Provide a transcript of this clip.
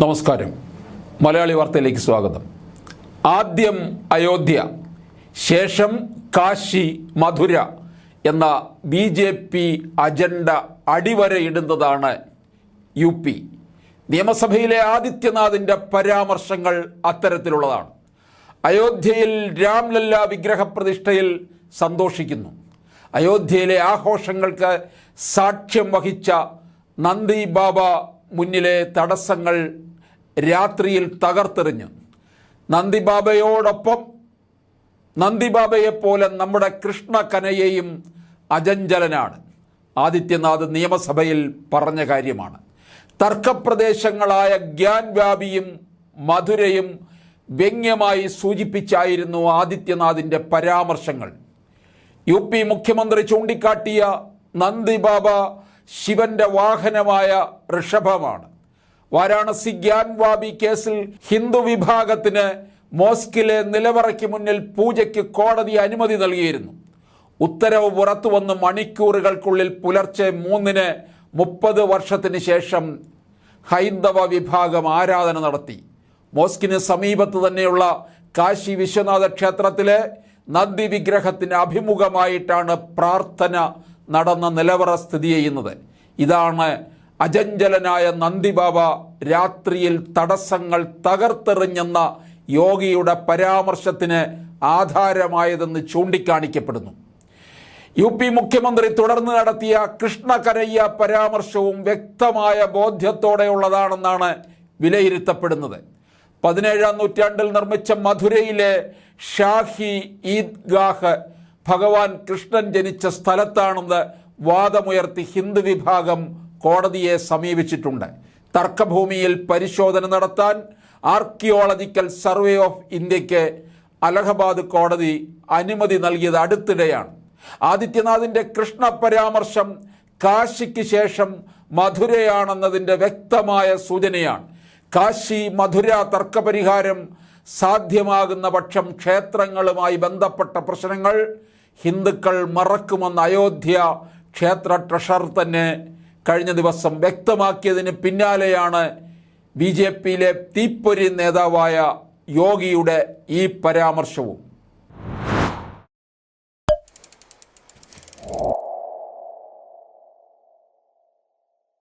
നമസ്കാരം. മലയാളി വാർത്തയിലേക്ക് സ്വാഗതം. ആദ്യം അയോധ്യ, ശേഷം കാശി, മധുര എന്ന BJP അജണ്ട അടിവരയിടുന്നതാണ് UP. നിയമസഭയിലെ ആദിത്യനാഥിൻ്റെ പരാമർശങ്ങൾ അത്തരത്തിലുള്ളതാണ്. അയോധ്യയിൽ രാംലല്ല വിഗ്രഹപ്രതിഷ്ഠയിൽ സന്തോഷിക്കുന്നു. അയോധ്യയിലെ ആഘോഷങ്ങൾക്ക് സാക്ഷ്യം വഹിച്ച നന്ദി ബാബ മുന്നിലെ തടസ്സങ്ങൾ രാത്രിയിൽ തകർത്തെറിഞ്ഞു. നന്ദിബാബയോടൊപ്പം നന്ദിബാബയെപ്പോലെ നമ്മുടെ കൃഷ്ണ കനയ്യയും അജഞ്ചലനാണ്. ആദിത്യനാഥ് നിയമസഭയിൽ പറഞ്ഞ കാര്യമാണ്. തർക്കപ്രദേശങ്ങളായ ഗ്യാൻവാപിയും മധുരയും വ്യംഗ്യമായി സൂചിപ്പിച്ചായിരുന്നു ആദിത്യനാഥിൻ്റെ പരാമർശങ്ങൾ. UP മുഖ്യമന്ത്രി ചൂണ്ടിക്കാട്ടിയ നന്ദിബാബ ശിവന്റെ വാഹനമായ ഋഷഭമാണ്. വാരാണസി ഗ്യാൻവാബി കേസിൽ ഹിന്ദു വിഭാഗത്തിന് മോസ്കിലെ നിലവറയ്ക്ക് മുന്നിൽ പൂജയ്ക്ക് കോടതി അനുമതി നൽകിയിരുന്നു. ഉത്തരവ് പുറത്തു വന്ന് മണിക്കൂറുകൾക്കുള്ളിൽ പുലർച്ചെ 3-ന് 30 വർഷത്തിന് ശേഷം ഹൈന്ദവ വിഭാഗം ആരാധന നടത്തി. മോസ്കിന് സമീപത്ത് തന്നെയുള്ള കാശി വിശ്വനാഥ ക്ഷേത്രത്തിലെ നന്ദി വിഗ്രഹത്തിന് അഭിമുഖമായിട്ടാണ് പ്രാർത്ഥന നടന്ന നിലവറ സ്ഥിതി ചെയ്യുന്നത്. ഇതാണ് അജഞ്ചലനായ നന്ദിബാബ രാത്രിയിൽ തടസ്സങ്ങൾ തകർത്തെറിഞ്ഞെന്ന യോഗിയുടെ പരാമർശത്തിന് ആധാരമായതെന്ന് ചൂണ്ടിക്കാണിക്കപ്പെടുന്നു. UP മുഖ്യമന്ത്രി തുടർന്ന് നടത്തിയ കൃഷ്ണ കനയ്യ പരാമർശവും വ്യക്തമായ ബോധ്യത്തോടെയുള്ളതാണെന്നാണ് വിലയിരുത്തപ്പെടുന്നത്. 17-ാം നൂറ്റാണ്ടിൽ നിർമ്മിച്ച മധുരയിലെ ഷാഹി ഈദ്ഗാഹ് ഭഗവാൻ കൃഷ്ണൻ ജനിച്ച സ്ഥലത്താണെന്ന് വാദമുയർത്തി ഹിന്ദു വിഭാഗം കോടതിയെ സമീപിച്ചിട്ടുണ്ട്. തർക്കഭൂമിയിൽ പരിശോധന നടത്താൻ ആർക്കിയോളജിക്കൽ സർവേ ഓഫ് ഇന്ത്യക്ക് അലഹബാദ് കോടതി അനുമതി നൽകിയത് അടുത്തിടെയാണ്. ആദിത്യനാഥിൻ്റെ കൃഷ്ണ പരാമർശം കാശിക്ക് ശേഷം മധുരയാണെന്നതിൻ്റെ വ്യക്തമായ സൂചനയാണ്. കാശി മധുര തർക്കപരിഹാരം സാധ്യമാകുന്ന പക്ഷം ക്ഷേത്രങ്ങളുമായി ബന്ധപ്പെട്ട പ്രശ്നങ്ങൾ ഹിന്ദുക്കൾ മറക്കുമെന്ന് അയോധ്യ ക്ഷേത്ര ട്രഷറർ തന്നെ കഴിഞ്ഞ ദിവസം വ്യക്തമാക്കിയതിന് പിന്നാലെയാണ് BJPയിലെ തീപ്പൊരി നേതാവായ യോഗിയുടെ ഈ പരാമർശവും.